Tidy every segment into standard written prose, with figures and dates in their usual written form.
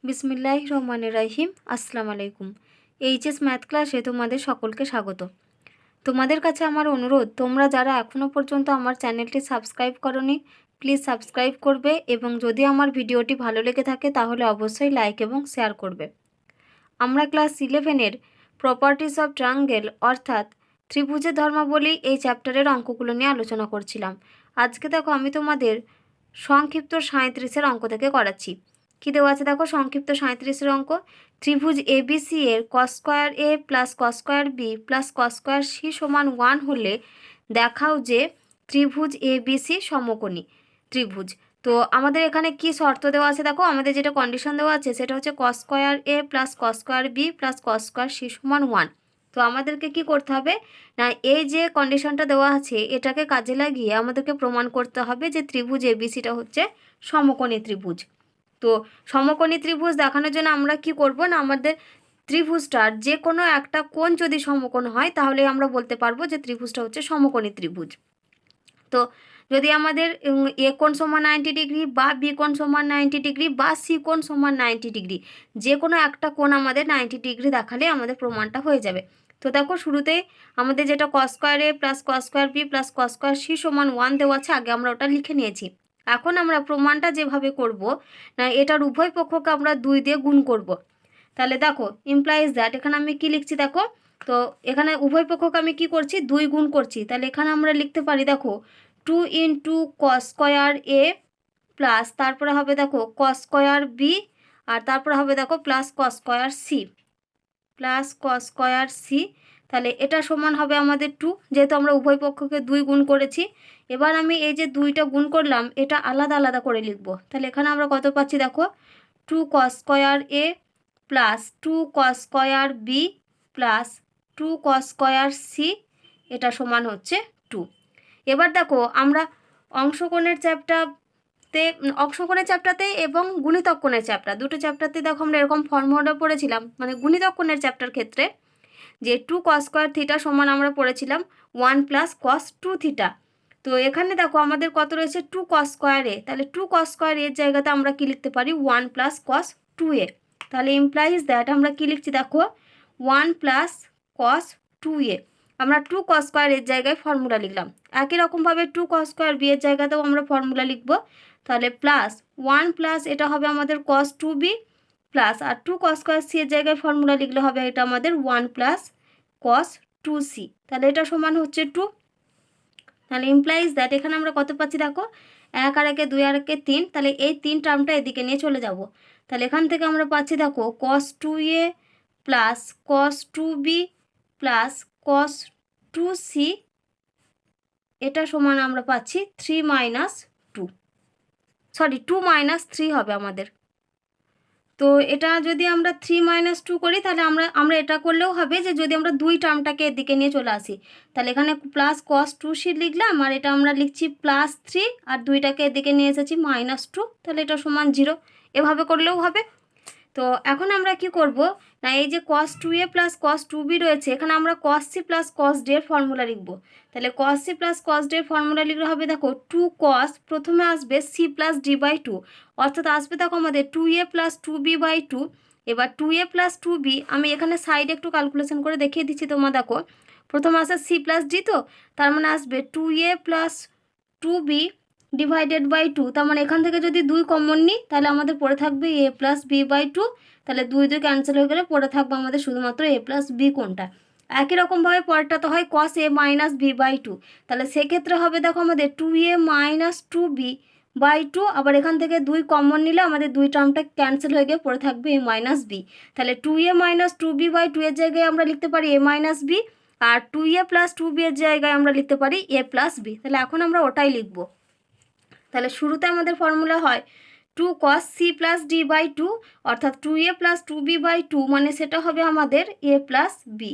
বিসমিল্লাহির রহমানির রহিম। আসসালামু আলাইকুম। এইচএস ম্যাথ ক্লাসে তোমাদের সকলকে স্বাগত। তোমাদের কাছে আমার অনুরোধ, তোমরা যারা এখনও পর্যন্ত আমার চ্যানেলটি সাবস্ক্রাইব করোনি প্লিজ সাবস্ক্রাইব করবে, এবং যদি আমার ভিডিওটি ভালো লেগে থাকে তাহলে অবশ্যই লাইক এবং শেয়ার করবে। আমরা ক্লাস 11-এর প্রপার্টিস অফ ট্রায়াঙ্গেল অর্থাৎ ত্রিভুজের ধর্মাবলী এই চ্যাপ্টারের অঙ্কগুলো নিয়ে আলোচনা করছিলাম। আজকে দেখো আমি তোমাদের সংক্ষিপ্ত 37-এর অঙ্ক থেকে করাচ্ছি। কী দেওয়া আছে দেখো, সংক্ষিপ্ত 37-এর অঙ্ক। ত্রিভুজ এবিসি এর cos square A plus cos square B plus cos square C সমান 1 হলে দেখাও যে ত্রিভুজ এবিসি সমকোণী ত্রিভুজ। তো আমাদের এখানে কি শর্ত দেওয়া আছে দেখো, আমাদের যেটা কন্ডিশন দেওয়া আছে সেটা হচ্ছে cos square A plus cos square B plus cos square C সমান 1। তো আমাদেরকে কি করতে হবে না, এই যে কন্ডিশনটা দেওয়া আছে এটাকে কাজে লাগিয়ে আমাদেরকে প্রমাণ করতে হবে যে ত্রিভুজ এবিসিটা হচ্ছে সমকোণী ত্রিভুজ। তো সমকোণী ত্রিভুজ দেখানোর জন্য আমরা কি করব না, আমাদের ত্রিভুজটার যে কোনো একটা কোণ যদি সমকোণ হয় তাহলে আমরা বলতে পারবো যে ত্রিভুজটা হচ্ছে সমকোণী ত্রিভুজ। তো যদি আমাদের এ কোণ সমান 90 ডিগ্রি বা বি কোণ সমান 90 ডিগ্রি বা সি কোণ সমান 90 ডিগ্রি, যে কোনো একটা কোণ আমাদের 90 ডিগ্রি দেখালে আমাদের প্রমাণটা হয়ে যাবে। তো দেখো শুরুতেই আমাদের যেটা cos square A plus cos square B plus cos square C সমান 1 দেওয়া আছে, আগে আমরা ওটা লিখে নিয়েছি। এখন আমরা প্রমাণটা যেভাবে করব না, এটার উভয় পক্ষকে আমরা 2 দিয়ে গুণ করব। তাহলে দেখো ইমপ্লাইজ দ্যাট, এখানে আমি কি লিখছি দেখো, তো এখানে উভয় পক্ষকে আমি কি করছি 2 গুণ করছি। তাহলে এখানে আমরা লিখতে পারি দেখো 2 into cos square A plus তারপরে হবে দেখো কস স্কোয়ার বি আর তারপরে হবে দেখো plus cos square C plus cos square C. তাহলে এটা সমান হবে আমাদের 2, যেহেতু আমরা উভয় পক্ষকে 2 গুণ করেছি। এবার আমি এই যে 2টা গুণ করলাম এটা আলাদা আলাদা করে লিখব। তাহলে এখানে আমরা কত পাচ্ছি দেখো 2 cos square A plus 2 cos square B plus 2 cos square C, এটা সমান হচ্ছে 2। এবার দেখো আমরা অংশকোণের চ্যাপ্টারতে এবং গুণিতক কোণের চ্যাপ্টার, দুটো চ্যাপ্টারতে দেখো আমরা এরকম ফর্মুলা পড়েছিলাম, মানে গুণিতক কোণের চ্যাপ্টার ক্ষেত্রে যে 2 কস স্কোয়ার থিটা সমান আমরা পড়েছিলাম 1 প্লাস কস 2 থিটা। তো এখানে দেখো আমাদের কত রয়েছে 2 কস স্কোয়ার এ, তাহলে 2 কস স্কোয়ার এর জায়গাতে আমরা কি লিখতে পারি 1 প্লাস কস 2 এ। তাহলে ইমপ্লাইজ দ্যাট আমরা কি লিখছি দেখো 1 প্লাস কস 2 এ। আমরা 2 কস স্কোয়ার এর জায়গায় ফর্মুলা লিখলাম, একই রকমভাবে 2 কস স্কোয়ার বি এর জায়গাতেও আমরা ফর্মুলা লিখব। তাহলে প্লাস 1 প্লাস এটা হবে আমাদের কস 2b প্লাস আর 2 কস স্কোয়ার সি এর জায়গায় ফর্মুলা লিখলে হবে এটা আমাদের 1 প্লাস কস 2c। তাহলে এটা সমান হচ্ছে 2। তাহলে ইমপ্লাইজ দ্যাট এখানে আমরা কত পাচ্ছি দেখো 1 আর 1 2 আর 1 3, তাহলে এই 3 টার্মটা এদিকে নিয়ে চলে যাব। তাহলে এখান থেকে আমরা পাচ্ছি দেখো কস 2a plus cos 2b plus cos 2c, এটা সমান আমরা পাচ্ছি 3 মাইনাস 2, সরি 2 মাইনাস 3 হবে আমাদের। তো এটা যদি আমরা 3 মাইনাস 2 করি তাহলে আমরা এটা করলেও হবে যে যদি আমরা 2 টার্মটাকে এদিকে নিয়ে চলে আসি, তাহলে এখানে প্লাস কস 2c লিখলাম আর এটা আমরা লিখছি প্লাস 3 আর 2টাকে এদিকে নিয়ে এসেছি মাইনাস 2, তাহলে এটা সমান 0। এভাবে করলেও হবে। তো এখন আমরা কি করব না, এই যে cos 2a plus cos 2b রয়েছে, এখানে আমরা cos c plus cos d এর ফর্মুলা লিখব। তাহলে cos c plus cos d এর ফর্মুলা লিখলে হবে দেখো 2 cos, প্রথমে আসবে c প্লাস d বাই 2, অর্থাৎ আসবে দেখো আমাদের 2a প্লাস 2b বাই 2। এবার 2a প্লাস 2b আমি এখানে সাইডে একটু ক্যালকুলেশন করে দেখিয়ে দিচ্ছি তোমার দেখো, প্রথমে আসে c প্লাস d, তো তার মানে আসবে 2a plus 2b divided by 2, তার মানে এখান থেকে যদি 2 কমন নিই তাহলে আমাদের পড়ে থাকবে a প্লাস বি বাই 2। তাহলে 2 2 ক্যান্সেল হয়ে গেলে পড়ে থাকবে আমাদের শুধুমাত্র a প্লাস বি কোনটা। একই রকমভাবে পরেরটা তো হয় cos a minus B by 2, তাহলে সেক্ষেত্রে হবে দেখো আমাদের 2a মাইনাস 2b বাই 2, আবার এখান থেকে 2 কমন নিলে আমাদের 2 টার্মটা ক্যান্সেল হয়ে গিয়ে পড়ে থাকবে a মাইনাস বি। তাহলে 2a মাইনাস 2b বাই 2 এর জায়গায় আমরা লিখতে পারি a মাইনাস বি, আর 2a প্লাস 2b এর জায়গায় আমরা লিখতে পারি a প্লাস বি। তাহলে এখন আমরা ওটাই লিখবো। তাহলে শুরুতে আমাদের ফর্মুলা হয় 2 cos c plus d by 2, অর্থাৎ 2a প্লাস 2b বাই 2, মানে সেটা হবে আমাদের a প্লাস বি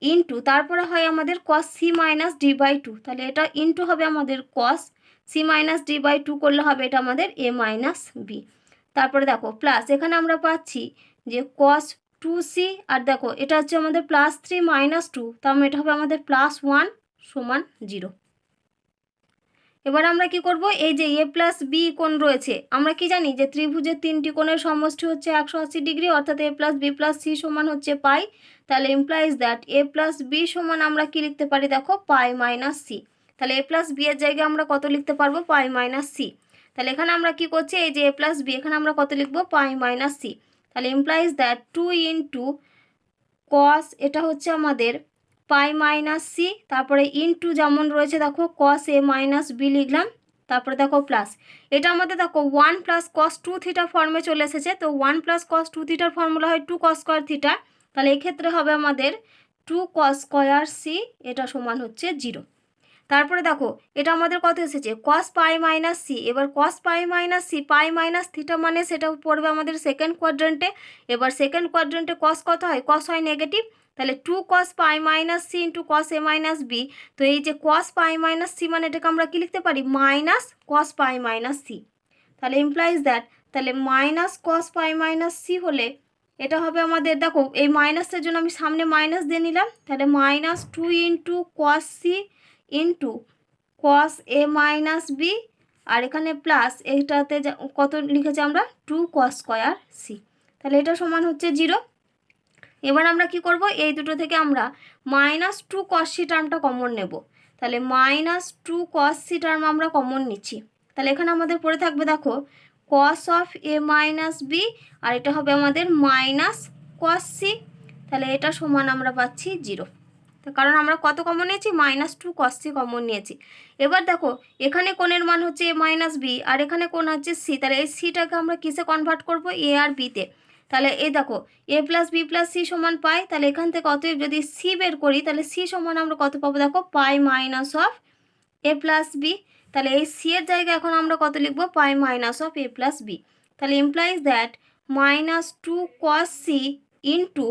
ইন্টু তারপরে হয় আমাদের cos c minus d by 2, তাহলে এটা ইন্টু হবে আমাদের cos c minus d by 2 করলে হবে এটা আমাদের a মাইনাস বি। তারপরে দেখো প্লাস এখানে আমরা পাচ্ছি যে cos 2c, আর দেখো এটা হচ্ছে আমাদের প্লাস 3 মাইনাস 2, তার মানে এটা হবে আমাদের প্লাস 1 সমান 0। এবার আমরা কি করব, এই যে এ প্লাস বি কোণ রয়েছে, আমরা কি জানি যে ত্রিভুজের তিনটি কোণের সমষ্টি হচ্ছে 180 ডিগ্রি, অর্থাৎ A plus B plus C সমান হচ্ছে পাই। তাহলে implies that A plus B সমান আমরা কি লিখতে পারি, দেখো পাই মাইনাস সি। তাহলে এ প্লাস বি এর জায়গায় আমরা কত লিখতে পারবো, পাই মাইনাস সি। তাহলে এখানে আমরা কি করছি, এই যে এ প্লাস বি, এখানে আমরা কত লিখবো, পাই মাইনাস সি। তাহলে ইমপ্লাইজ দ্যাট 2 ইন্টু কস, এটা হচ্ছে আমাদের পাই মাইনাস সি, তারপরে ইনটু যেমন রয়েছে দেখো কস এ মাইনাস বি লিখলাম, তারপরে দেখো প্লাস, এটা আমাদের দেখো 1 প্লাস কস 2 থিটা ফর্মে চলে এসেছে। তো 1 প্লাস কস 2 থিটার ফর্মুলা হয় 2 কস স্কোয়ার থিটা। তাহলে এক্ষেত্রে হবে আমাদের 2 কস স্কোয়ার সি, এটা সমান হচ্ছে 0। তারপরে দেখো এটা আমাদের কত এসেছে, কস পাই মাইনাস সি। এবার কস পাই মাইনাস সি, পাই মাইনাস থিটা মানে সেটা পড়বে আমাদের সেকেন্ড কোয়াড্রেন্টে। এবার সেকেন্ড কোয়াড্রেন্টে কস কত হয়, কস হয় নেগেটিভ। তাহলে 2 কস পাই minus C into cos A minus B. তো এই যে কস পাই মাইনাস সি মানে এটাকে আমরা কি লিখতে পারি, মাইনাস কস পাই মাইনাস সি। তাহলে ইমপ্লাইজ দ্যাট, তাহলে মাইনাস কস পাই মাইনাস সি হলে এটা হবে আমাদের, দেখো এই মাইনাসের জন্য আমি সামনে মাইনাস দিয়ে নিলাম, তাহলে minus 2 into cos C into cos A minus B, আর এখানে প্লাস এইটাতে কত লিখেছি আমরা, 2 কস স্কোয়ার সি। তাহলে এটা সমান হচ্ছে 0। এবার আমরা কি করব, এই দুটো থেকে আমরা মাইনাস 2 কস সি টার্মটা কমন নেব। তাহলে মাইনাস 2 কস সি টার্ম আমরা কমন নিচ্ছি। তাহলে এখানে আমাদের পড়ে থাকবে দেখো cos of A minus B, আর এটা হবে আমাদের মাইনাস কস সি। তাহলে এটা সমান আমরা পাচ্ছি 0, কারণ আমরা কত কমন নিয়েছি, মাইনাস 2 কস সি কমন নিয়েছি। এবার দেখো এখানে কোণের মান হচ্ছে এ মাইনাস বি, আর এখানে কোণ হচ্ছে সি। তাহলে এই সিটাকে আমরা কিসে কনভার্ট করব, এ আর বিতে। তাহলে এই দেখো এ প্লাস বি প্লাস সি সমান পাই। তাহলে এখান থেকে অতএব যদি সি বের করি, তাহলে সি সমান আমরা কত পাবো, দেখো pi minus of A plus B. তাহলে এই সি এর জায়গায় এখন আমরা কত লিখবো, pi minus of A plus B. তাহলে implies that minus 2 cos C into,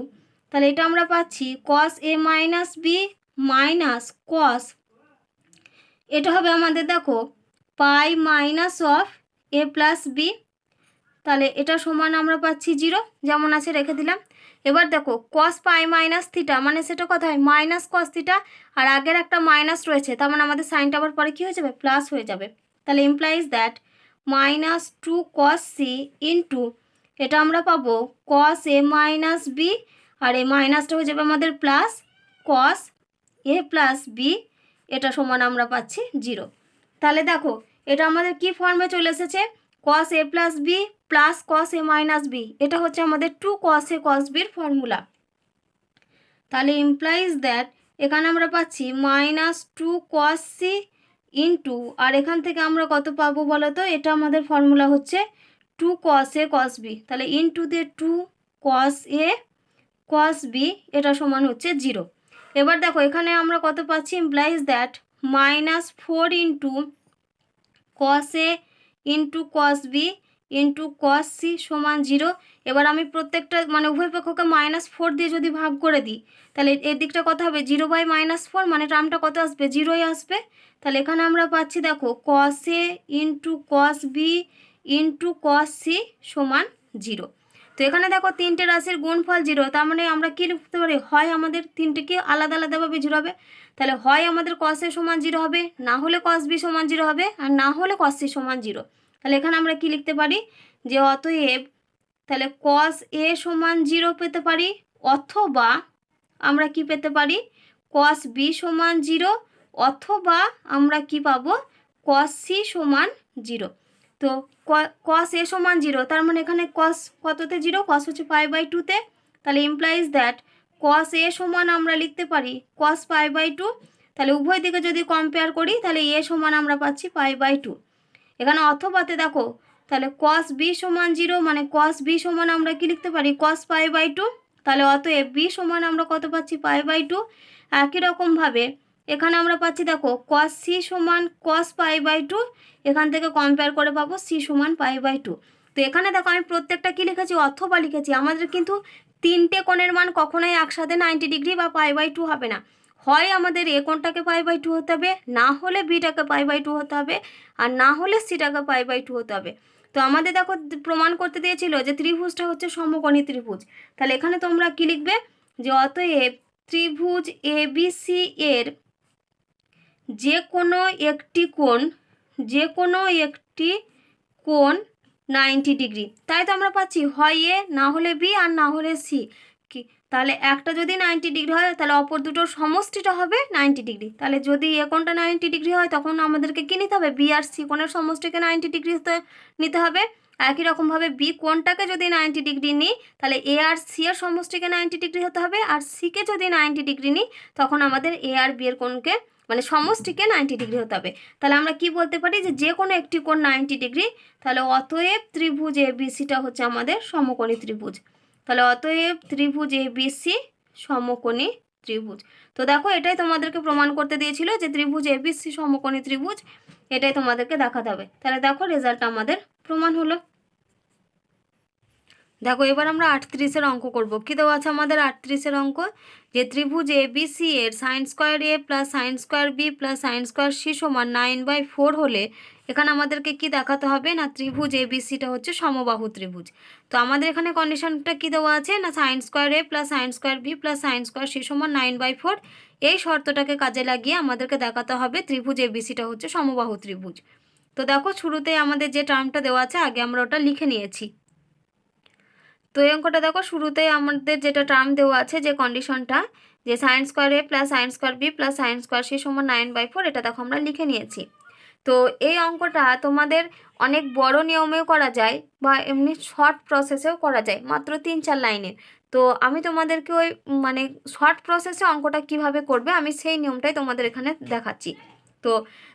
তাহলে এটা আমরা পাচ্ছি cos A minus B minus cos, এটা হবে আমাদের দেখো pi minus of A plus B. তাহলে এটা সমান আমরা পাচ্ছি 0, যেমন আছে রেখে দিলাম। এবার দেখো কস পাই মাইনাস থিটা মানে সেটা কথা হয় মাইনাস কস থিটা, আর আগের একটা মাইনাস রয়েছে, তার মানে আমাদের সাইনটা আবার পরে কী হয়ে যাবে, প্লাস হয়ে যাবে। তাহলে implies that minus 2 cos C into, এটা আমরা পাবো কস এ মাইনাস বি, আর এই মাইনাসটা হয়ে যাবে আমাদের প্লাস কস এ প্লাস বি, এটা সমান আমরা পাচ্ছি 0। তাহলে দেখো এটা আমাদের কি ফর্মে চলে এসেছে, কস এ plus B plus cos A minus B, এটা হচ্ছে আমাদের 2 কস এ কস বির ফর্মুলা। তাহলে ইমপ্লাইজ দ্যাট এখানে আমরা পাচ্ছি মাইনাস 2 কস সি ইন্টু, আর এখান থেকে আমরা কত পাবো বলো তো, এটা আমাদের ফর্মুলা হচ্ছে 2 কস এ কস বি। তাহলে ইন্টু দিয়ে 2 কস এ কস বি, এটা সমান হচ্ছে 0। এবার দেখো এখানে আমরা কত পাচ্ছি, implies that minus 4 into cos A into cos B into cos C সমান 0। এবার আমি প্রত্যেকটা মানে উভয় পক্ষকে -4 দিয়ে যদি ভাগ করে দিই, তাহলে এর দিকটা কত হবে, 0/-4, মানে টার্মটা কত আসবে, 0ই আসবে। তাহলে এখানে আমরা পাচ্ছি দেখো cos A into cos B into cos C সমান 0। তো এখানে দেখো তিনটে রাশির গুণফল 0, তার মানে আমরা কি লিখতে পারি, হয় আমাদের তিনটেকে আলাদা আলাদাভাবে 0 হবে। তাহলে হয় আমাদের কস এ সমান 0 হবে, না হলে কস বি সমান 0 হবে, আর না হলে কস সি সমান 0। তাহলে এখানে আমরা কি লিখতে পারি, যে অতএব তাহলে কস এ সমান 0 পেতে পারি, অথবা আমরা কি পেতে পারি, কস বি সমান 0, অথবা আমরা কি পাবো, কস সি সমান 0। তো কস এ সমান 0, তার মানে এখানে কস কততে 0, কস হচ্ছে পাই/2-তে। তাহলে ইমপ্লাইজ দ্যাট কস এ সমান আমরা লিখতে পারি কস পাই/2। তাহলে উভয় দিকে যদি কম্পেয়ার করি, তাহলে এ সমান আমরা পাচ্ছি পাই/2। এখানে অথবাতে দেখো তাহলে কস বি সমান 0, মানে কস বি সমান আমরা কি লিখতে পারি, কস পাই/2। তাহলে অতএব বি সমান আমরা কত পাচ্ছি, পাই/2। একই রকমভাবে এখানে আমরা পাচ্ছি দেখো কস সি সমান কস পাই/2, এখান থেকে কম্পেয়ার করে পাবো সি সমান পাই/2। তো এখানে দেখো আমি প্রত্যেকটা কি লিখেছি, অথবা লিখেছি। আমাদের কিন্তু তিনটে কোণের মান কখনোই একসাথে 90 ডিগ্রি বা পাই/2 হবে না, হয় আমাদের এ কোণটাকে পাই/2 হতে হবে, না হলে বিটাকে পাই/2 হতে হবে, আর না হলে সিটাকে পাই/2 হতে হবে। তো আমাদের দেখো প্রমাণ করতে দিয়েছিল যে ত্রিভুজটা হচ্ছে সমকোণী ত্রিভুজ। তাহলে এখানে তোমরা কি লিখবে, যে অতএব ত্রিভুজ এবিসি এর যে কোনো একটি কোণ যে কোনো একটি কোণ 90 ডিগ্রি, তাই তো আমরা পাচ্ছি হয় এ, না হলে বি, আর না হলে সি। কি তাহলে একটা যদি 90 ডিগ্রি হয় তাহলে অপর দুটোর সমষ্টিটা হবে 90 ডিগ্রি। তাহলে যদি এ কোণটা 90 ডিগ্রি হয় তখন আমাদেরকে কী নিতে হবে, বি আর সি কোণের সমষ্টিকে 90 ডিগ্রি নিতে হবে। একই রকমভাবে বি কোণটাকে যদি 90 ডিগ্রি নিই তাহলে এ আর সি এর সমষ্টিকে 90 ডিগ্রি হতে হবে, আর সিকে যদি 90 ডিগ্রি নিই তখন আমাদের এ আর বি এর কোণকে মানে সমষ্টিকে 90 ডিগ্রি হতে হবে। তাহলে আমরা কি বলতে পারি যে কোনো একটি কোণ 90 ডিগ্রি। তাহলে অতএব ত্রিভুজ এ বি সিটা হচ্ছে আমাদের সমকোণী ত্রিভুজ। তাহলে অতএব ত্রিভুজ এ বি সি সমকোণী ত্রিভুজ। তো দেখো এটাই তোমাদেরকে প্রমাণ করতে দিয়েছিল যে ত্রিভুজ এ বি সি সমকোণী ত্রিভুজ, এটাই তোমাদেরকে দেখাতে হবে। তাহলে দেখো রেজাল্ট আমাদের প্রমাণ হলো। দেখো এবার আমরা 38-এর অঙ্ক করব। কী দেওয়া আছে আমাদের 38-এর অঙ্ক, যে ত্রিভুজ এ বি সি এর sine square A plus sine square B plus sine square C সমান 9/4 হলে এখানে আমাদেরকে কি দেখাতে হবে না ত্রিভুজ এ বি সিটা হচ্ছে সমবাহু ত্রিভুজ। তো আমাদের এখানে কন্ডিশনটা কি দেওয়া আছে না sine square A plus sine square B plus sine square C সমান 9/4, এই শর্তটাকে কাজে লাগিয়ে আমাদেরকে দেখাতে হবে ত্রিভুজ এ বি সিটা হচ্ছে সমবাহু ত্রিভুজ। তো দেখো শুরুতেই আমাদের যে টার্মটা দেওয়া আছে আগে আমরা ওটা লিখে নিয়েছি। তো এই অঙ্কটা দেখো শুরুতেই আমাদের যেটা টার্ম দেওয়া আছে যে কন্ডিশনটা, যে sine square A plus sine square B plus sine square C সমান 9/4, এটা দেখো আমরা লিখে নিয়েছি। তো এই অঙ্কটা তোমাদের অনেক বড় নিয়মেও করা যায় বা এমনি শর্ট প্রসেসেও করা যায়, মাত্র 3-4 লাইনে। তো আমি তোমাদেরকে ওই মানে শর্ট প্রসেসে অঙ্কটা কিভাবে করবে আমি সেই নিয়মটাই তোমাদের এখানে দেখাচ্ছি। তো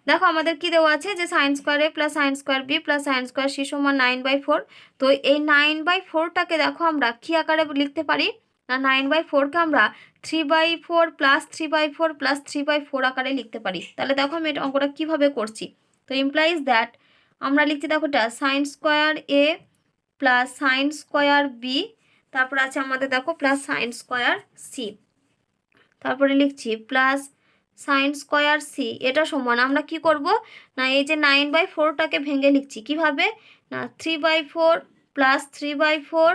দেখো আমাদের কি দেওয়া আছে যে sine square A plus sine square B plus sine square C সমান 9/4। তো এই 9/4টাকে দেখো আমরা কী আকারে লিখতে পারি না 9/4কে আমরা 3/4 প্লাস 3/4 প্লাস 3/4 আকারে লিখতে পারি। তাহলে দেখো আমি এটা অঙ্কটা কীভাবে করছি। তো ইমপ্লাইজ দ্যাট আমরা লিখছি দেখো এটা sign square A plus sine square B, তারপর আছে আমাদের দেখো প্লাস সাইন স্কোয়ার সি, তারপরে লিখছি প্লাস সাইন স্কোয়ার সি, এটা সমান আমরা কি করব না এই যে 9/4টাকে ভেঙে লিখছি কিভাবে না 3/4 প্লাস 3/4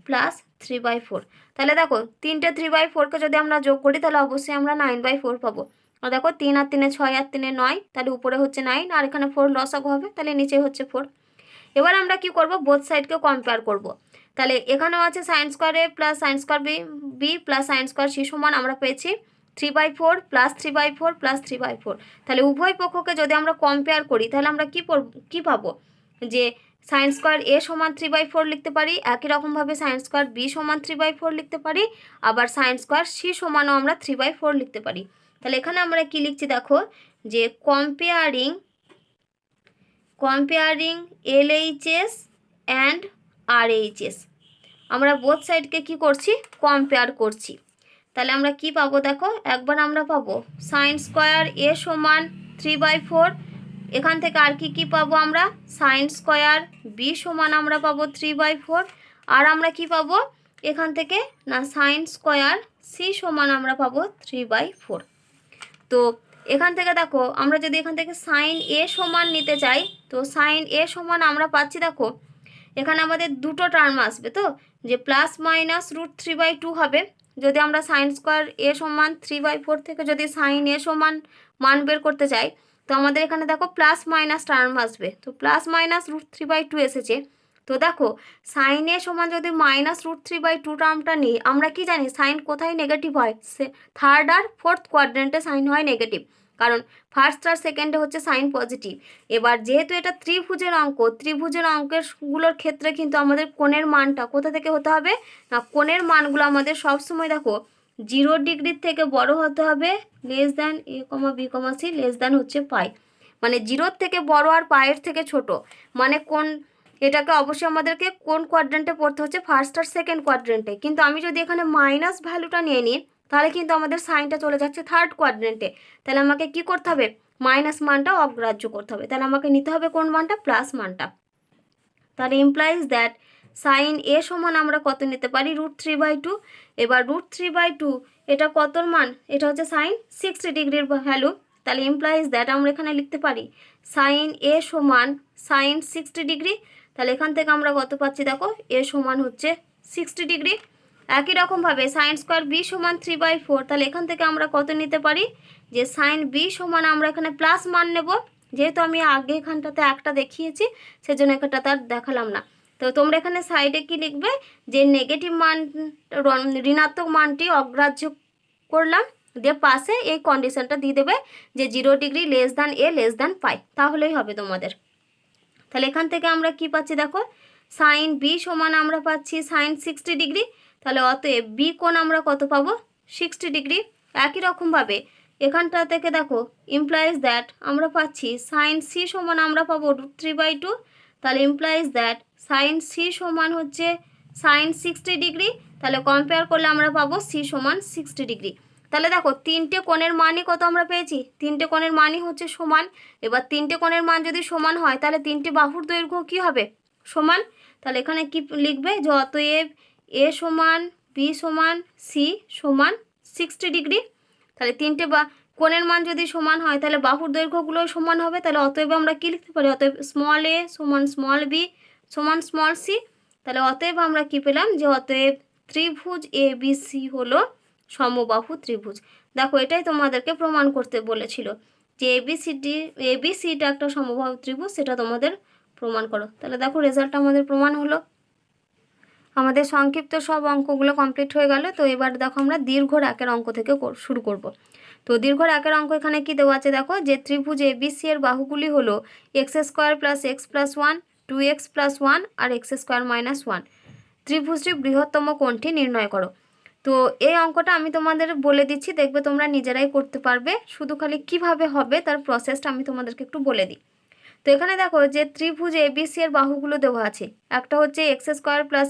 প্লাস 3/4। তাহলে দেখো তিনটে 3/4কে যদি আমরা যোগ করি তাহলে অবশ্যই আমরা 9/4 পাবো। আর দেখো 3 আর 3 6 আর 3 9, তাহলে উপরে হচ্ছে 9 আর এখানে 4 লসাগু হবে, তাহলে নিচে হচ্ছে 4। এবার আমরা কি করব বোথ সাইডকে কম্পেয়ার করব। তাহলে এখানেও আছে sine square A plus sine square B plus sine square C সমান আমরা পেয়েছি 3/4 প্লাস 3/4 প্লাস 3/4। তাহলে উভয় পক্ষকে যদি আমরা কম্পেয়ার করি তাহলে আমরা কি পাবো যে সাইন স্কোয়ার এ সমান 3/4 লিখতে পারি, একই রকমভাবে সাইন স্কোয়ার বি সমান 3/4 লিখতে পারি, আবার সাইন স্কোয়ার সি সমানও আমরা 3/4 লিখতে পারি। তাহলে এখানে আমরা কি লিখছি দেখো যে কম্পেয়ারিং LHS অ্যান্ড RHS, আমরা বোথ সাইডকে কি করছি কম্পেয়ার করছি। তাহলে আমরা কি পাবো দেখো একবার আমরা পাবো সাইন স্কোয়ার এ সমান 3/4, এখান থেকে আর কি পাবো আমরা সাইন স্কোয়ার বি সমান আমরা পাবো 3/4, আর আমরা কি পাবো এখান থেকে না সাইন স্কোয়ার সি সমান আমরা পাবো 3/4। তো এখান থেকে দেখো আমরা যদি এখান থেকে সাইন এ সমান নিতে চাই তো সাইন এ সমান আমরা পাচ্ছি দেখো এখানে আমাদের দুটো টার্ম আসবে, তো যে প্লাস মাইনাস √3/2 হবে। যদি আমরা সাইন স্কোয়ার এ সমান 3/4 থেকে যদি সাইন এ সমান মান বের করতে চাই তো আমাদের এখানে দেখো প্লাস মাইনাস টার্ম আসবে, তো প্লাস মাইনাস √3/2 এসেছে। তো দেখো সাইন এ সমান যদি মাইনাস √3/2 টার্মটা নিই আমরা কি জানি সাইন কোথায় নেগেটিভ হয়, থার্ড আর ফোর্থ কোয়াড্রেন্টে সাইন হয় নেগেটিভ, কারণ ফার্স্ট আর সেকেন্ডে হচ্ছে সাইন পজিটিভ। এবার যেহেতু এটা ত্রিভুজের অঙ্ক, ত্রিভুজের অঙ্কেরগুলোর ক্ষেত্রে কিন্তু আমাদের কোণের মানটা কোথা থেকে হতে হবে না কোণের মানগুলো আমাদের সবসময় দেখো 0 ডিগ্রির থেকে বড় হতে হবে, less than a, b, c less than হচ্ছে পাই, মানে 0 থেকে বড় আর পায়ের থেকে ছোট, মানে কোন এটাকে অবশ্যই আমাদেরকে কোন কোয়াড্রেন্টে পড়তে হচ্ছে ফার্স্ট আর সেকেন্ড কোয়াড্রেন্টে। কিন্তু আমি যদি এখানে মাইনাস ভ্যালুটা নিয়ে নিই তাহলে কিন্তু আমাদের সাইনটা চলে যাচ্ছে থার্ড কোয়াড্রেন্টে, তাহলে আমাকে কি করতে হবে মাইনাস মানটা অগ্রাহ্য করতে হবে, তাহলে আমাকে নিতে হবে কোন মানটা প্লাস মানটা। তাহলে ইমপ্লাইজ দ্যাট সাইন এ সমান আমরা কত নিতে পারি √3/2। এবার √3/2 এটা কতর মান, এটা হচ্ছে সাইন 60 ডিগ্রির ভ্যালু, তাহলে ইমপ্লাইজ দ্যাট আমরা এখানে লিখতে পারি সাইন এ সমান সাইন 60 ডিগ্রি। তাহলে এখান থেকে আমরা কত পাচ্ছি দেখো এ সমান হচ্ছে 60 ডিগ্রি। একই রকমভাবে সাইন স্কোয়ার বি সমান 3/4, তাহলে এখান থেকে আমরা কত নিতে পারি যে সাইন বি সমান আমরা এখানে প্লাস মান নেব, যেহেতু আমি আগে এখানটাতে একটা দেখিয়েছি সেজন্য এখানটা তার দেখালাম না। তো তোমরা এখানে সাইডে কি লিখবে, যে নেগেটিভ মান ঋণাত্মক মানটি অগ্রাহ্য করলাম, দিয়ে পাশে এই কন্ডিশনটা দিয়ে দেবে যে 0 degree less than a less than পাই, তাহলেই হবে তোমাদের। তাহলে এখান থেকে আমরা কি পাচ্ছি দেখো, সাইন বি সমান আমরা পাচ্ছি সাইন 60 ডিগ্রি। তাহলে অতএব বি কোণ আমরা কত পাবো, 60 ডিগ্রি। একই রকমভাবে এখানটা থেকে দেখো ইমপ্লাইজ দ্যাট আমরা পাচ্ছি সাইন সি সমান আমরা পাবো √3/2। তাহলে ইমপ্লাইজ দ্যাট সাইন সি সমান হচ্ছে সাইন 60 ডিগ্রি। তাহলে কম্পেয়ার করলে আমরা পাবো সি সমান 60 ডিগ্রি। তাহলে দেখো তিনটে কোণের মানই কত আমরা পেয়েছি, তিনটে কোণের মানই হচ্ছে সমান। এবার তিনটে কোণের মান যদি সমান হয় তাহলে তিনটে বাহুর দৈর্ঘ্য কি হবে, সমান। তাহলে এখানে কি লিখবে, যে অতএব এ সমান বি সমান সি সমান 60 ডিগ্রি। তাহলে তিনটে কোণের মান যদি সমান হয় তাহলে বাহুর দৈর্ঘ্যগুলো সমান হবে। তাহলে অতএব আমরা কি লিখতে পারি, অতএব স্মল এ সমান স্মল বি সমান স্মল সি। তাহলে অতএব আমরা কি পেলাম, যে অতএব ত্রিভুজ এ বি সি হলো সমবাহু ত্রিভুজ। দেখো এটাই তোমাদেরকে প্রমাণ করতে বলেছিল, যে এবিসিটা একটা সমবাহু ত্রিভুজ, সেটা তোমাদের প্রমাণ করো। তাহলে দেখো রেজাল্ট আমাদের প্রমাণ হলো। আমাদের সংক্ষিপ্ত সব অঙ্কগুলো কমপ্লিট হয়ে গেল। তো এবার দেখো আমরা দীর্ঘ একের অঙ্ক থেকে শুরু করব। তো দীর্ঘ একের অঙ্ক এখানে কি দেওয়া আছে দেখো, যে ত্রিভুজ এবিসি এর বাহুগুলি হলো x² + x + 1, 2x + 1 আর x² - 1। ত্রিভুজটির বৃহত্তম কোণটি নির্ণয় করো। তো এই অঙ্কটা আমি তোমাদের বলে দিচ্ছি, দেখবে তোমরা নিজেরাই করতে পারবে। শুধু খালি কিভাবে হবে তার প্রসেসটা আমি তোমাদেরকে একটু বলে দিই। তো এখানে দেখো যে ত্রিভুজ এবিসি এর বাহুগুলো দেওয়া আছে, একটা হচ্ছে x²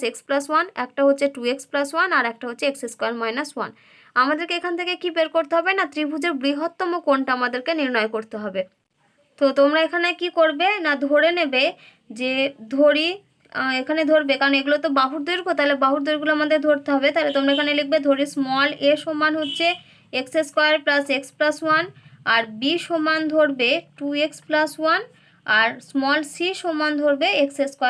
+ x + 1, একটা হচ্ছে 2x + 1 আর একটা হচ্ছে x² - 1। আমাদেরকে এখান থেকে কি বের করতে হবে না, ত্রিভুজের বৃহত্তম কোণটা আমাদেরকে নির্ণয় করতে হবে। তো তোমরা এখানে কি করবে না, ধরে নেবে যে ধরি, এখানে ধরবে, কারণ এগুলো তো বাহুর দৈর্ঘ্য, তাহলে বাহুর দৈর্ঘ্য আমাদের ধরতে হবে। তাহলে তোমরা এখানে লিখবে, ধরি স্মল এ সমান হচ্ছে x² + x + 1 আর বি সমান ধরবে 2x + 1 আর স্মল সি সমান ধরবে x² -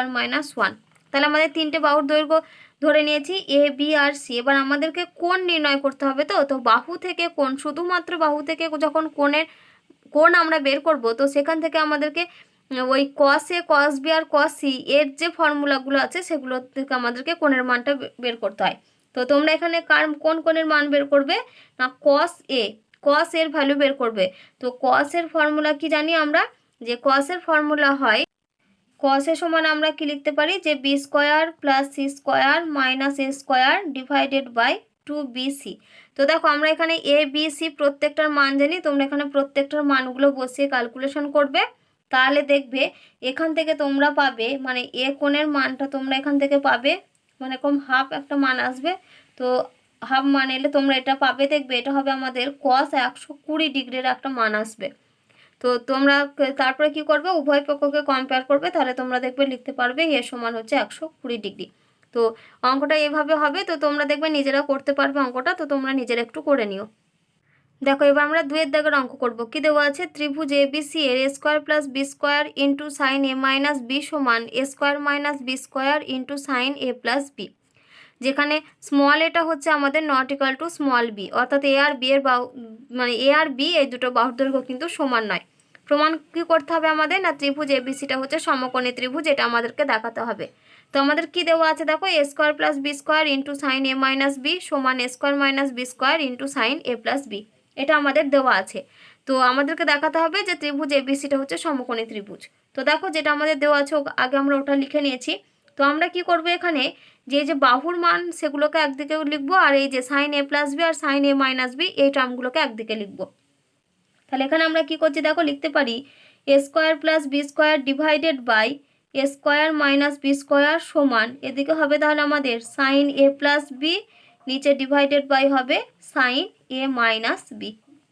1। তাহলে আমাদের তিনটে বাহুর দৈর্ঘ্য ধরে নিয়েছি, এ বি আর সি। এবার আমাদেরকে কোণ নির্ণয় করতে হবে। তো বাহু থেকে কোণ, শুধুমাত্র বাহু থেকে যখন কোণ আমরা বের করব, তো সেখান থেকে আমাদেরকে ওই cos A cos B R cos C এর যে ফর্মুলাগুলো আছে সেগুলো থেকে আমাদেরকে কোণের মানটা বের করতে হয়। তো তোমরা এখানে কোন কোণের মান বের করবে না, cos এর ভ্যালু বের করবে। তো cos এর ফর্মুলা কি জানি আমরা, যে cos এর ফর্মুলা হয়, cos এর সমান আমরা কি লিখতে পারি, যে b² + c² - a² / 2bc। তো দেখো আমরা এখানে a b c প্রত্যেকটার মান জানি, তোমরা এখানে প্রত্যেকটার মানগুলো বসিয়ে ক্যালকুলেশন করবে। তাহলে দেখবে এখান থেকে তোমরা পাবে, মানে এ কোণের মানটা তোমরা এখান থেকে পাবে, মানে কম হাফ একটা মান আসবে। তো হাফ মান এলে তোমরা এটা পাবে, দেখবে এটা হবে আমাদের cos 120 ডিগ্রির একটা মান আসবে। তো তোমরা তারপরে কি করবে, উভয় পক্ষকে কম্পেয়ার করবে, তাহলে তোমরা দেখবে লিখতে পারবে এ সমান হচ্ছে 120 ডিগ্রি। তো অঙ্কটা এভাবে হবে। তো তোমরা দেখবে নিজেরা করতে পারবে অঙ্কটা, তো তোমরা নিজেরা একটু করে নিও। দেখো এবার আমরা 2 দাগের অঙ্ক করব। কি দেওয়া আছে, ত্রিভুজ এবিসি এর a² + b² * sin a - b সমান a² - b² * sin a + b। যেখানে স্মল এটা হচ্ছে আমাদের not equal to small B, অর্থাৎ এ আর বি এর মানে এ আর বি এই দুটো বাহুর দৈর্ঘ্য কিন্তু সমান নয়। প্রমাণ কি করতে হবে আমাদের, না ত্রিভুজ এবিসিটা হচ্ছে সমকোণী ত্রিভুজ, এটা আমাদেরকে দেখাতে হবে। তো আমাদের কি দেওয়া আছে দেখো, a² + b² * sin a - b সমান a² - b² * sin a + b। এটা আমাদের দেওয়া আছে। তো আমাদেরকে দেখাতে হবে যে ত্রিভুজ এবিসিটা হচ্ছে সমকোণী ত্রিভুজ। তো দেখো যেটা আমাদের দেওয়া আছে আগে আমরা ওটা লিখে নিয়েছি। তো আমরা কি করব, এখানে যে বাহুর মান সেগুলোকে একদিকে লিখবো, আর এই যে sin a + b R sin a - b এই টার্মগুলোকে একদিকে লিখবো। তাহলে এখানে আমরা কি করছি দেখো, লিখতে পারি a² + b² / a² - b² সমান, এদিকে হবে তাহলে আমাদের sin a + b, নিচে ডিভাইডেড বাই হবে sin a - b।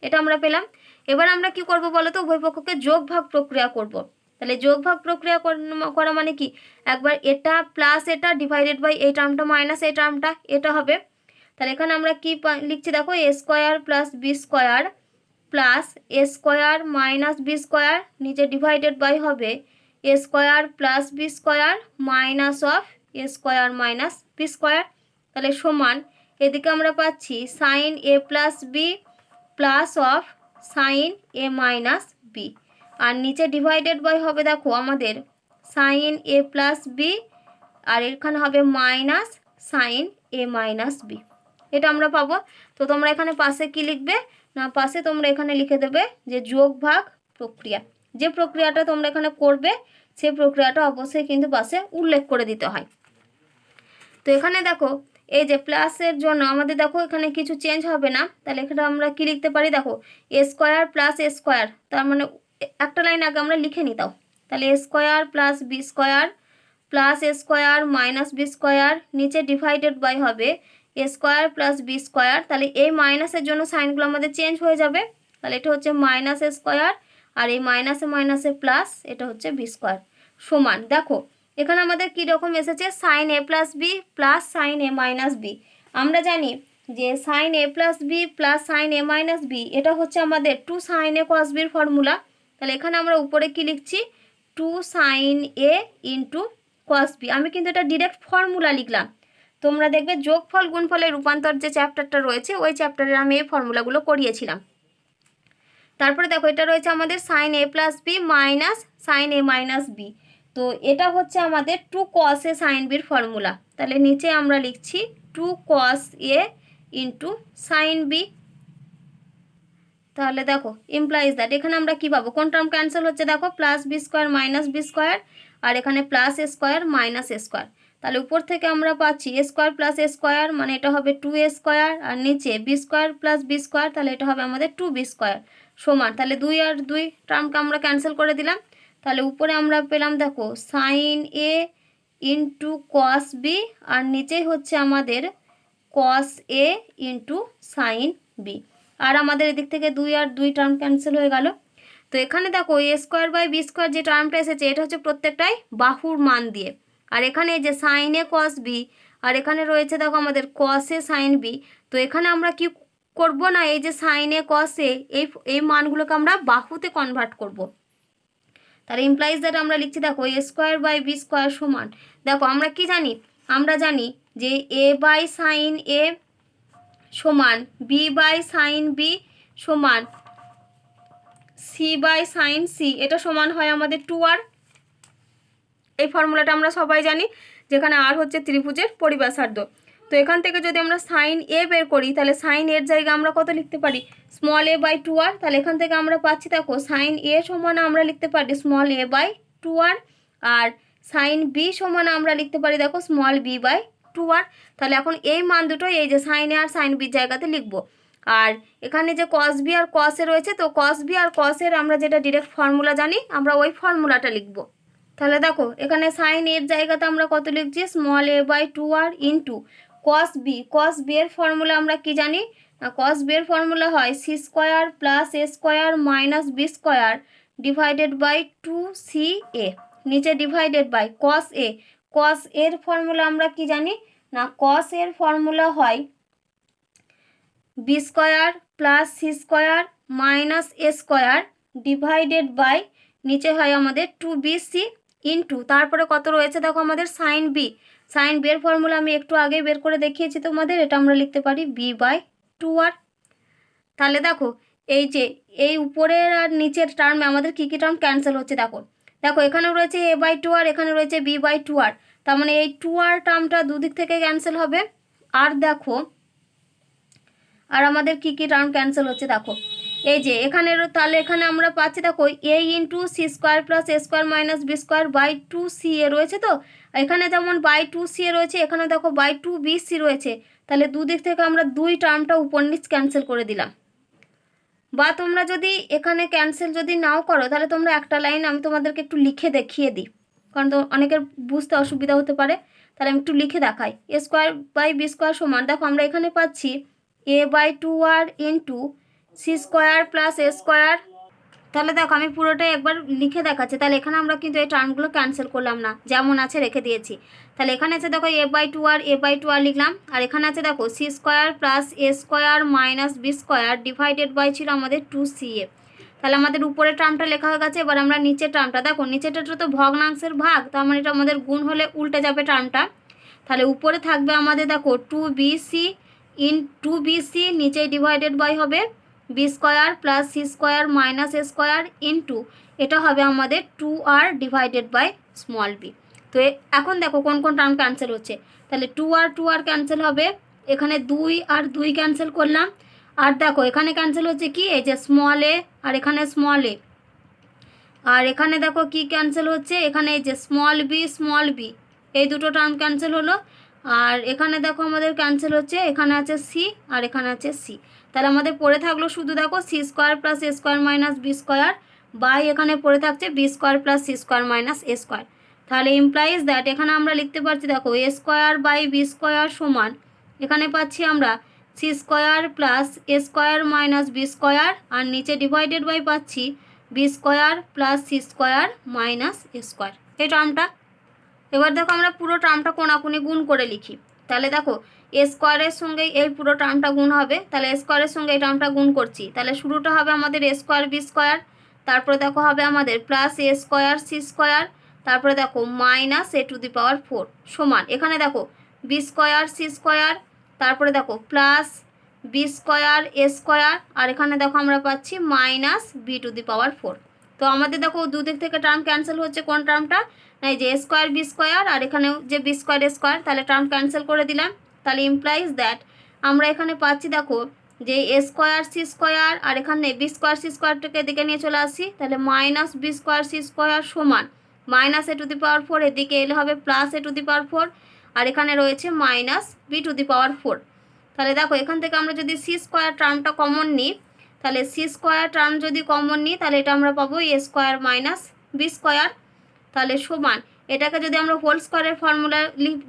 এটা আমরা পেলাম। এবার আমরা কি করব বলো তো, উভয় পক্ষকে যোগ ভাগ প্রক্রিয়া করব। তাহলে যোগ ভাগ প্রক্রিয়া করা মানে কি, একবার এটা প্লাস এটা ডিভাইডেড বাই এই টার্মটা মাইনাস এই টার্মটা, এটা হবে। তাহলে এখানে আমরা কি লিখছি দেখো, a² + b² plus a² - b², নিচে ডিভাইডেড বাই হবে a² + b² minus of a² - b²। তাহলে সমান, এদিকে আমরা পাচ্ছি sin a + b plus of sin a - b। আর নিচে ডিভাইডেড বাই হবে দেখো আমাদের সাইন এ প্লাস বি, আর এখানে হবে মাইনাস সাইন এ মাইনাস বি, এটা আমরা পাবো। তো তোমরা এখানে পাশে কি লিখবে না, পাশে তোমরা এখানে লিখে দেবে যে যোগ ভাগ প্রক্রিয়া, যে প্রক্রিয়াটা তোমরা এখানে করবে সেই প্রক্রিয়াটা অবশ্যই কিন্তু পাশে উল্লেখ করে দিতে হয়। তো এখানে দেখো এই যে প্লাসের জন্য আমাদের দেখো এখানে কিছু চেঞ্জ হবে না, তাহলে এখানে আমরা কি লিখতে পারি দেখো এ স্কোয়ার প্লাস এ স্কোয়ার, তার মানে একটা লাইন আগে আমরা লিখে নিতাম, তাহলে A square plus B square plus A square minus B square, নিচে ডিভাইডেড বাই হবে A square plus B square, তাহলে এই মাইনাসের জন্য সাইনগুলো আমাদের চেঞ্জ হয়ে যাবে, তাহলে এটা হচ্ছে মাইনাস এ স্কোয়ার, আর এই মাইনাসে মাইনাসে প্লাস, এটা হচ্ছে বি স্কোয়ার সমান। দেখো এখানে আমাদের কীরকম এসেছে সাইন এ প্লাস বি প্লাস সাইন এ মাইনাস বি। আমরা জানি যে সাইন এ প্লাস বি প্লাস সাইন এ মাইনাস বি এটা হচ্ছে আমাদের টু সাইন এ কস বির ফর্মুলা, তাহলে এখানে আমরা উপরে কি লিখছি টু সাইন এ ইন্টু কস বি, আমি কিন্তু এটা ডিরেক্ট ফর্মুলা লিখলাম। তোমরা দেখবে যোগফল গুণফলের রূপান্তর যে চ্যাপ্টারটা রয়েছে ওই চ্যাপ্টারে আমি এই ফর্মুলাগুলো করিয়েছিলাম। তারপরে দেখো এটা রয়েছে আমাদের সাইন এ প্লাস বি মাইনাস সাইন এ মাইনাস বি, তো এটা হচ্ছে আমাদের টু কস এ সাইন বির ফর্মুলা, তাহলে নিচে আমরা লিখছি two cos A into sign B. তাহলে দেখো ইমপ্লাইজ দ্যাট এখানে আমরা কি পাবো, কোন টার্ম ক্যান্সেল হচ্ছে দেখো plus B square minus B square, আর এখানে plus A square minus A square, তাহলে উপর থেকে আমরা পাচ্ছি A square plus A square মানে এটা হবে টু এ স্কোয়ার, আর নিচে B square plus B square তাহলে এটা হবে আমাদের টু বি স্কোয়ার সমান, তাহলে দুই আর দুই টার্মকে আমরা ক্যান্সেল করে দিলাম, তাহলে উপরে আমরা পেলাম দেখো সাইন এ ইন্টু কস বি, আর নিচেই হচ্ছে আমাদের কস এ ইন্টু সাইন বি, আর আমাদের এদিক থেকে দুই আর দুই টার্ম ক্যান্সেল হয়ে গেল। তো এখানে দেখো এ স্কোয়ার বাই বি স্কোয়ার যে টার্মটা এসেছে এটা হচ্ছে প্রত্যেকটাই বাহুর মান দিয়ে, আর এখানে যে সাইন এ কস বি, আর এখানে রয়েছে দেখো আমাদের কস এ সাইন বি, তো এখানে আমরা কি করব না এই যে সাইন এ কস এ এই মানগুলোকে আমরা বাহুতে কনভার্ট করব, তাহলে ইমপ্লাইজ দ্যাট আমরা লিখছি দেখো এ স্কোয়ার বাই বি স্কোয়ার সমান, দেখো আমরা কি জানি, আমরা জানি যে এ বাই সাইন এ সমান বি বাই সাইন বি সমান সি বাই সাইন সি, এটা সমান হয় আমাদের টু আর, এই ফর্মুলাটা আমরা সবাই জানি, যেখানে আর হচ্ছে ত্রিভুজের পরিব্যাসার্ধ। তো এখান থেকে যদি আমরা সাইন এ বের করি তাহলে সাইন এর জায়গায় আমরা কত লিখতে পারি স্মল এ বাই টু আর, তাহলে এখান থেকে আমরা পাচ্ছি দেখো সাইন এ সমান আমরা লিখতে পারি স্মল এ বাই টু আর সাইন বি সমান আমরা লিখতে পারি দেখো স্মল বি বাই টু আর, তাহলে এখন এই মান দুটো এই যে সাইন এ আর সাইন বির জায়গাতে লিখবো, আর এখানে যে কস বি আর কস এ রয়েছে, তো কস বি আর কস এর আমরা যেটা ডিরেক্ট ফর্মুলা জানি আমরা ওই ফর্মুলাটা লিখবো, তাহলে দেখো এখানে সাইন এর জায়গাতে আমরা কত লিখছি স্মল এ বাই টু আর ইন্টু কস বি এর ফর্মুলা আমরা কি জানি না, কস বি এর ফর্মুলা হয় C square plus A square minus B square divided by two C A, নিচে ডিভাইডেড বাই কস এর ফর্মুলা আমরা কি জানি না, কস এর ফর্মুলা হয় B square plus C square minus A square divided by নিচে হয় আমাদের টু বি সি ইন্টু তারপরে কত রয়েছে দেখো আমাদের সাইন বি এর ফর্মুলা আমি একটু আগে বের করে দেখিয়েছি তোমাদের, এটা আমরা লিখতে পারি বি বাই টু আর। তাহলে দেখো এই যে এই উপরের আর নিচের টার্মে আমাদের কী কী টার্ম ক্যান্সেল হচ্ছে দেখো, এখানেও রয়েছে এ বাই টু আর, এখানে রয়েছে বি বাই টু আর, তার মানে এই টু আর টার্মটা দুদিক থেকে ক্যান্সেল হবে, আর দেখো আর আমাদের কী কী টার্ম ক্যান্সেল হচ্ছে দেখো এই যে এখানের, তাহলে এখানে আমরা পাচ্ছি দেখো A into C square plus A square minus B square by two C A রয়েছে, তো এখানে যেমন বাই টু সি এ রয়েছে এখানে দেখো বাই টু বি সি রয়েছে, তাহলে দুদিক থেকে আমরা দুই টার্মটা উপর নিচ ক্যান্সেল করে দিলাম। বা তোমরা যদি এখানে ক্যান্সেল যদি নাও করো তাহলে তোমরা একটা লাইন আমি তোমাদেরকে একটু লিখে দেখিয়ে দিই, কারণ তো অনেকের বুঝতে অসুবিধা হতে পারে, তাহলে আমি একটু লিখে দেখাই। A square by B square সমান দেখো আমরা এখানে পাচ্ছি এ বাই টু আর into C square plus A square, তাহলে দেখো আমি পুরোটাই একবার লিখে দেখাচ্ছি, তাহলে এখানে আমরা কিন্তু এই টার্মগুলো ক্যান্সেল করলাম না, যেমন আছে রেখে দিয়েছি। তাহলে এখানে আছে দেখো এ বাই টু আর লিখলাম, আর এখানে আছে দেখো C square plus A square minus B square divided by ছিল আমাদের টু সি এ, তাহলে আমাদের উপরের টার্মটা লেখা হয়ে গেছে। এবার আমরা নিচের টার্মটা দেখো, নিচেরটা তো ভগ্নাংশের ভাগ, তার মানে এটা আমাদের গুণ হলে উল্টে যাবে টার্মটা, তাহলে উপরে থাকবে আমাদের দেখো টু বি সি নিচে ডিভাইডেড বাই হবে B square plus C square minus A square into এটা হবে আমাদের 2r divided by small B. তো এখন দেখো কোন কোন টার্ম ক্যান্সেল হচ্ছে, তাহলে 2r ক্যান্সেল হবে, এখানে 2 আর 2 ক্যান্সেল করলাম, আর দেখো এখানে ক্যান্সেল হচ্ছে কি এই যে স্মল এ আর এখানে স্মল এ, আর এখানে দেখো কি ক্যান্সেল হচ্ছে, এখানে এই যে স্মল বি এই দুটো টার্ম ক্যান্সেল হলো, আর এখানে দেখো আমাদের ক্যান্সেল হচ্ছে, এখানে আছে সি আর এখানে আছে সি। তাহলে আমাদের পড়ে থাকলো শুধু দেখো C square plus A square minus B square by এখানে পড়ে থাকছে B square plus C square minus A square. তাহলে ইমপ্লাইজ দ্যাট এখানে আমরা লিখতে পারছি দেখো এ স্কোয়ার বাই বি স্কোয়ার সমান এখানে পাচ্ছি আমরা C square plus A square minus B square, আর নিচে ডিভাইডেড বাই পাচ্ছি B square plus C square minus A square এই টার্মটা। এবার দেখো আমরা পুরো টার্মটা কোনাকুনি গুণ করে লিখি, তাহলে দেখো এ স্কোয়ারের সঙ্গে এই পুরো টার্মটা গুণ হবে, তাহলে এ স্কোয়ারের সঙ্গে এই টার্মটা গুণ করছি, তাহলে শুরুটা হবে আমাদের এ স্কোয়ার বি স্কোয়ার, তারপরে দেখো হবে আমাদের plus A square C square, তারপরে দেখো minus A to the power 4 সমান এখানে দেখো বি স্কোয়ার সি স্কোয়ার, তারপরে দেখো plus B square A square, আর এখানে দেখো আমরা পাচ্ছি minus B to the power 4। তো আমাদের দেখো দুদিক থেকে টার্ম ক্যান্সেল হচ্ছে, কোন টার্মটা না এই যে এ স্কোয়ার বি স্কোয়ার আর এখানেও যে বি স্কোয়ার এ স্কোয়ার, তাহলে টার্ম ক্যান্সেল করে দিলাম। তাহলে ইমপ্লাইজ দ্যাট আমরা এখানে পাচ্ছি দেখো যে এ স্কোয়ার সি স্কোয়ার আর এখানে বি স্কোয়ার সি স্কোয়ারটাকে এদিকে নিয়ে চলে আসি, তাহলে minus B square C square সমান minus A to the power 4, এদিকে এলে হবে plus A to the power 4, আর এখানে রয়েছে minus B to the power 4। তাহলে দেখো এখান থেকে আমরা যদি সি স্কোয়ার টার্মটা কমন নিই, তাহলে সি স্কোয়ার টার্ম যদি কমন নিই তাহলে এটা আমরা পাবো এ স্কোয়ার মাইনাস বি স্কোয়ার, তাহলে সমান এটাকে যদি আমরা হোল স্কোয়ারের ফর্মুলা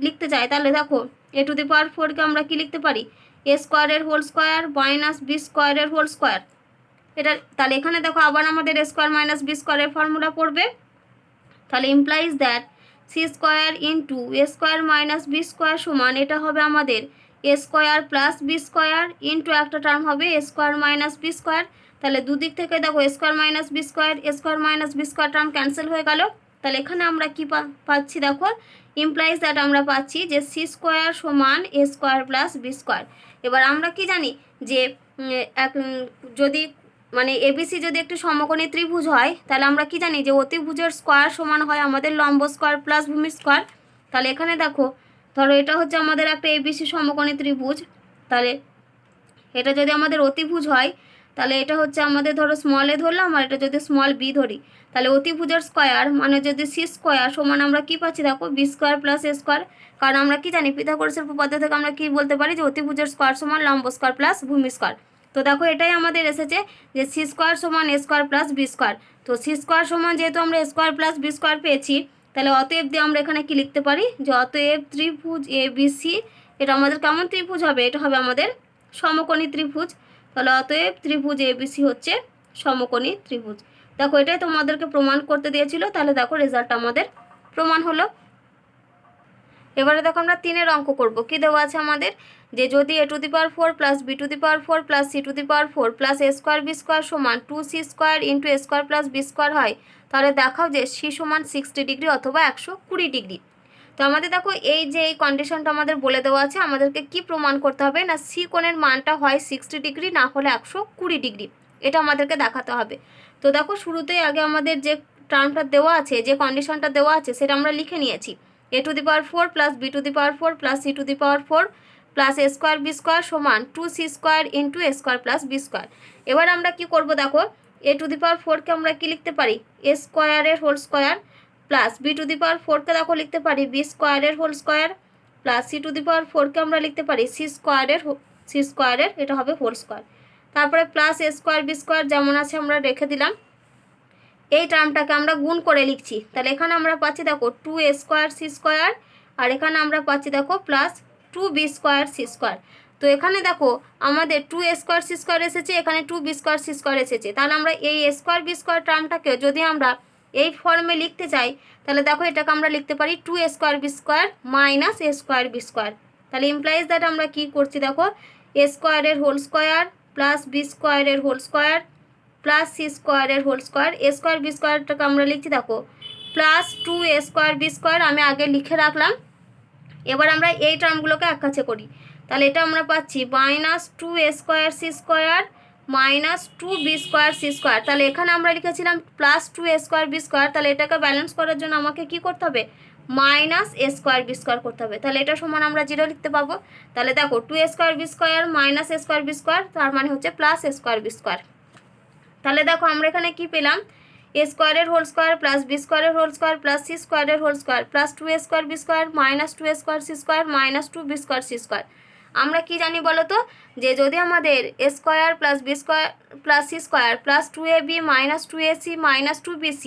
লিখতে চাই তাহলে দেখো এ টু দি পাওয়ার 4কে আমরা কি লিখতে পারি এ স্কোয়ারের হোল স্কোয়ার মাইনাস বি স্কোয়ারের হোল স্কোয়ার এটা, তাহলে এখানে দেখো আবার আমাদের এ স্কোয়ার মাইনাস বি স্কোয়ারের ফর্মুলা পড়বে, তাহলে implies that C square into A square minus B square সমান এটা হবে আমাদের A square plus B square into একটা টার্ম হবে A square minus B square. Term দুদিক থেকে দেখো এ স্কোয়ার মাইনাস বি স্কোয়ার টার্ম ক্যান্সেল হয়ে গেল, তাহলে এখানে আমরা কি পাচ্ছি দেখো ইমপ্লাইজ দ্যাট আমরা পাচ্ছি যে সি স্কোয়ার সমান এ স্কোয়ার প্লাস বি স্কোয়ার। এবার আমরা কি জানি যে যদি মানে এবিসি যদি একটি সমকোণী ত্রিভুজ হয় তাহলে আমরা কি জানি যে অতিভুজের স্কোয়ার সমান হয় আমাদের লম্ব স্কোয়ার প্লাস ভূমি স্কোয়ার। তাহলে এখানে দেখো ধরো এটা হচ্ছে আমাদের একটা এবিসি সমকোণী ত্রিভুজ, তাহলে এটা যদি আমাদের অতিভুজ হয় তাহলে এটা হচ্ছে আমাদের ধরো স্মল এ ধরলাম আর এটা যদি স্মল বি ধরি, তাহলে অতিভুজের স্কোয়ার মানে যদি সি স্কোয়ার সমান আমরা কি পাচ্ছি দেখো B square plus A square, কারণ আমরা কি জানি পিথাগোরাসের উপপাদ্য থেকে আমরা কি বলতে পারি যে অতিভুজের স্কোয়ার সমান লম্ব স্কোয়ার প্লাস ভূমি স্কোয়ার। তো দেখো এটাই আমাদের এসেছে যে সি স্কোয়ার সমান এ স্কোয়ার প্লাস বি স্কোয়ার। তো সি স্কোয়ার সমান যেহেতু আমরা এ স্কোয়ার প্লাস বি স্কোয়ার পেয়েছি, তাহলে অতএব দিয়ে আমরা এখানে কি লিখতে পারি যে অতএব ত্রিভুজ এ বি সি এটা আমাদের কেমন ত্রিভুজ হবে, এটা হবে আমাদের সমকোণী ত্রিভুজ। তাহলে অতএব ত্রিভুজ এবিসি হচ্ছে সমকোণী ত্রিভুজ। দেখো এটাই তোমাদেরকে প্রমাণ করতে দিয়েছিল, তাহলে দেখো রেজাল্ট আমাদের প্রমাণ হলো। এবারে দেখো আমরা 3-এর অঙ্ক করব। কি দেওয়া আছে আমাদের যে যদি A to the power 4 plus B to the power 4 plus C to the power 4 plus A square B square সমান 2c square into A square plus B square হয়, তাহলে দেখাও যে সি সমান 60 ডিগ্রি অথবা 120 ডিগ্রি। তো আমাদের দেখো এই যে এই কন্ডিশনটা আমাদের বলে দেওয়া আছে, আমাদেরকে কি প্রমাণ করতে হবে না সি কোণের মানটা হয় 60 ডিগ্রি না হলে 120 ডিগ্রি, এটা আমাদেরকে দেখাতে হবে। তো দেখো শুরুতেই আগে আমাদের যে টার্মটা দেওয়া আছে যে কন্ডিশনটা দেওয়া আছে সেটা আমরা লিখে নিয়েছি A to the power 4 plus B to the power 4 plus C to the power 4 plus A square B square সমান 2c square into A square plus B square. এবার আমরা কি করব দেখো এ টু দি পাওয়ার 4কে আমরা কি লিখতে পারি এ স্কোয়ারের whole square plus B to the power 4কে দেখো লিখতে পারি বি স্কোয়ারের whole square plus C to the power 4কে আমরা লিখতে পারি সি স্কোয়ারের এটা হবে হোল স্কোয়ার, তারপরে plus A square B square যেমন আছে আমরা রেখে দিলাম। এই টার্মটাকে আমরা গুণ করে লিখছি, তাহলে এখানে আমরা পাচ্ছি দেখো 2a স্কোয়ার সি স্কোয়ার আর এখানে আমরা পাচ্ছি দেখো plus 2b square C square. তো এখানে দেখো আমাদের 2a স্কোয়ার সি স্কোয়ার এসেছে, এখানে 2b স্কোয়ার সি স্কোয়ার এসেছে, তাহলে আমরা এই এ স্কোয়ার বি স্কোয়ার টার্মটাকে যদি আমরা এই ফর্মে লিখতে চাই তাহলে দেখো এটাকে আমরা লিখতে পারি 2a square B square minus A square B square. তাহলে ইমপ্লাইজ দ্যাট আমরা কি করছি দেখো এ স্কোয়ারের হোল স্কোয়ার প্লাস বি স্কোয়ারের হোল স্কোয়ার প্লাস সি স্কোয়ারের whole square, A square B স্কোয়ারটাকে আমরা লিখছি দেখো plus 2a square B square আমি আগে লিখে রাখলাম। এবার আমরা এই টার্মগুলোকে এক কাছে করি, তাহলে এটা আমরা পাচ্ছি minus 2a square C square minus 2b² c²। তাহলে এখানে আমরা লিখেছিলাম প্লাস 2a² b²। তাহলে এটাকে ব্যালেন্স করার জন্য আমাকে কি করতে হবে, মাইনাস a² b² করতে হবে। তাহলে এটা সমান আমরা 0 লিখতে পাবো। তাহলে দেখো 2a² b² minus a² b², তার মানে হচ্ছে প্লাস a² b²। তাহলে দেখো আমরা এখানে কি পেলাম, a² whole square plus b² whole square plus c² whole square plus 2a² b² minus 2a² c² minus 2b² c²। আমরা কি জানি বলো তো, যে যদি আমাদের a² plus b² plus c² plus 2ab minus 2ac minus 2bc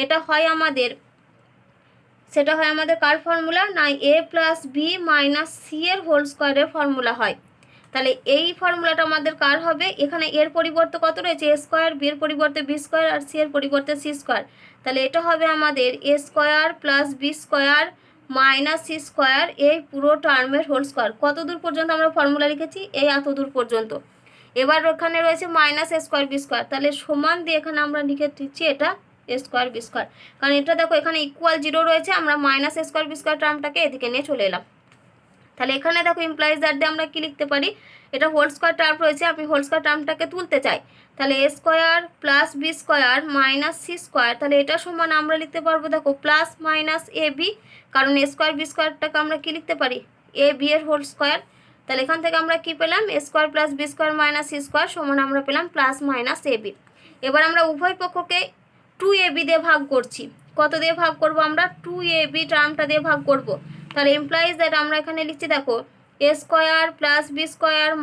এটা হয় আমাদের, সেটা হয় আমাদের কার ফর্মুলা, না a plus b minus c এর হোল স্কোয়ারের ফর্মুলা হয়। তাহলে এই ফর্মুলাটা আমাদের কার হবে, এখানে এর পরিবর্তে কত রয়েছে, a², b এর পরিবর্তে b² আর c এর পরিবর্তে c²। তাহলে এটা হবে আমাদের a² plus b² minus c² এই পুরো টার্মের হোল স্কোয়ার। কত দূর পর্যন্ত আমরা ফর্মুলা লিখেছি, এই এত দূর পর্যন্ত। এবার ওখানে রয়েছে মাইনাস a² b², তাহলে সমান দিয়ে এখানে আমরা লিখে দিচ্ছি এটা a² b², কারণ এটা দেখো এখানে ইকুয়াল 0 রয়েছে, আমরা মাইনাস a² b² টার্মটাকে এদিকে নিয়ে চলে এলাম। তাহলে এখানে দেখো ইমপ্লাইজ দ্যাট দিয়ে আমরা কি লিখতে পারি, এটা হোল স্কোয়ার টার্ম রয়েছে, আমি হোল স্কোয়ার টার্মটাকে তুলতে চাই। তাহলে a² plus b² minus c², তাহলে এটা সমান আমরা লিখতে পারবো দেখো প্লাস মাইনাস ab, কারণ a² b²টাকে আমরা কি লিখতে পারি, ab এর হোল স্কোয়ার। তাহলে এখান থেকে আমরা কি পেলাম, a² plus b² minus c² সমান আমরা পেলাম প্লাস মাইনাস ab। এবার আমরা উভয় পক্ষকে 2ab দিয়ে ভাগ করছি। কত দিয়ে ভাগ করব আমরা, 2ab টার্মটা দিয়ে ভাগ করব। তাহলে ইমপ্লাইজ দ্যাট আমরা এখানে লিখছি দেখো a² plus b²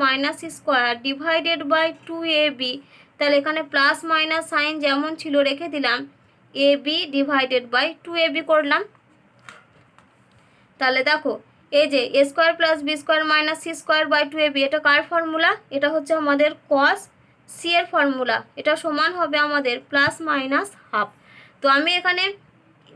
minus c² divided by 2ab। তাহলে এখানে প্লাস মাইনাস সাইন যেমন ছিল রেখে দিলাম, ab ডিভাইডেড বাই 2ab করলাম। তাহলে দেখো এই যে a² plus b² minus c² by 2ab এটা কার ফর্মুলা, এটা হচ্ছে আমাদের cos c এর ফর্মুলা। এটা সমান হবে আমাদের প্লাস মাইনাস হাফ। তো আমি এখানে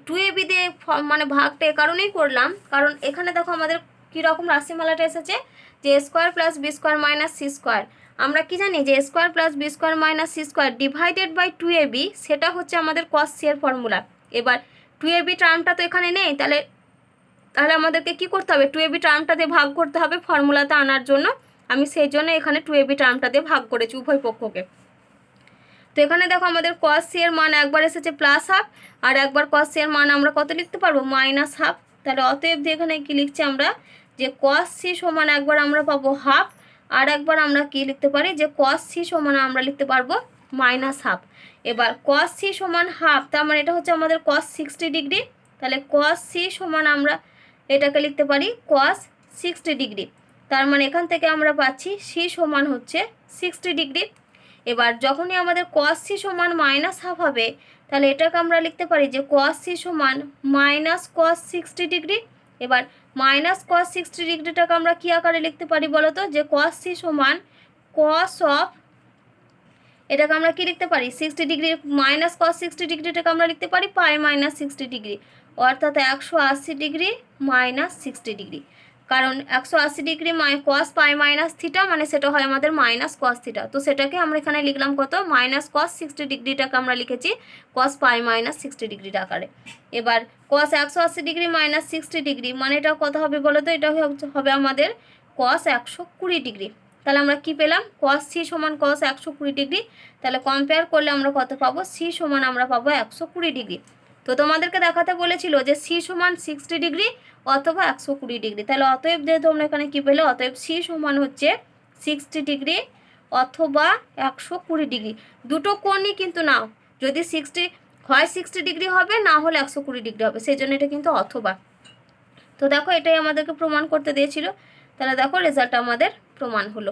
2ab দিয়ে মানে ভাগটা এ কারণেই করলাম, কারণ এখানে দেখো আমাদের কীরকম রাশিমালাটা এসেছে, যে a² plus b² minus c²। আমরা কি জানি যে a² plus b² minus c² divided by 2ab সেটা হচ্ছে আমাদের cos c এর ফর্মুলা। এবার 2ab টার্মটা তো এখানে নেই, তাহলে আমাদেরকে কি করতে হবে, 2ab টার্মটা দিয়ে ভাগ করতে হবে ফর্মুলাতে আনার জন্য। আমি সেই জন্য এখানে 2ab টার্মটা দিয়ে ভাগ করেছি উভয় পক্ষকে। তো এখানে দেখো আমাদের cos c এর মান একবার এসেছে প্লাস হাফ, আর একবার cos c এর মান আমরা কত লিখতে পারবো, মাইনাস হাফ। তাহলে অতএব দিয়ে এখানে কি লিখছি আমরা, যে cos c সমান একবার আমরা পাবো হাফ, আর একবার আমরা কি লিখতে পারি, যে cos c সমান আমরা লিখতে পারবো মাইনাস হাফ। এবার cos c সমান হাফ, তার মানে এটা হচ্ছে আমাদের cos 60 ডিগ্রি। তাহলে cos c সমান আমরা এটাকে লিখতে পারি cos 60 ডিগ্রি। তার মানে এখান থেকে আমরা পাচ্ছি c সমান হচ্ছে 60 ডিগ্রি। এবার যখনই আমাদের cos c সমান মাইনাস হাফ হবে, তাহলে এটাকে আমরা লিখতে পারি যে cos c সমান মাইনাস cos 60 ডিগ্রি। এবার মাইনাস cos 60 ডিগ্রিটাকে আমরা কী আকারে লিখতে পারি বলো তো, যে cos c সমান cos অফ, এটাকে আমরা কি লিখতে পারি, 60 ডিগ্রি মাইনাস cos 60 ডিগ্রিটাকে আমরা লিখতে পারি পাই মাইনাস 60 ডিগ্রি, অর্থাৎ 180 ডিগ্রি মাইনাস 60 ডিগ্রি। কারণ 180 ডিগ্রি cos পাই মাইনাস থিটা মানে সেটা হয় আমাদের মাইনাস cos থিটা। তো সেটাকে আমরা এখানে লিখলাম কত, মাইনাস cos 60 ডিগ্রিটাকে আমরা লিখেছি cos পাই মাইনাস 60 ডিগ্রির আকারে। এবার cos 180 ডিগ্রি মাইনাস 60 ডিগ্রি মানে এটা কত হবে বলো তো, এটা হবে আমাদের cos 120 ডিগ্রি। তাহলে আমরা কি পেলাম, cos c সমান cos 120 ডিগ্রি। তাহলে কম্পেয়ার করলে আমরা কত পাবো, c সমান আমরা পাবো 120 ডিগ্রি। তো তোমাদেরকে দেখাতে বলেছিল যে c সমান 60 ডিগ্রি অথবা 120 ডিগ্রি। তাহলে অতএব যে তোমরা এখানে কী পেলে, অতএব c সমান হচ্ছে 60 ডিগ্রি অথবা 120 ডিগ্রি। দুটো কোণই কিন্তু নাও, যদি 60 হয় 60 ডিগ্রি হবে, না হলে 120 ডিগ্রি হবে, সেই জন্য এটা কিন্তু অথবা। তো দেখো এটাই আমাদেরকে প্রমাণ করতে দিয়েছিল, তাহলে দেখো রেজাল্ট আমাদের প্রমাণ হলো।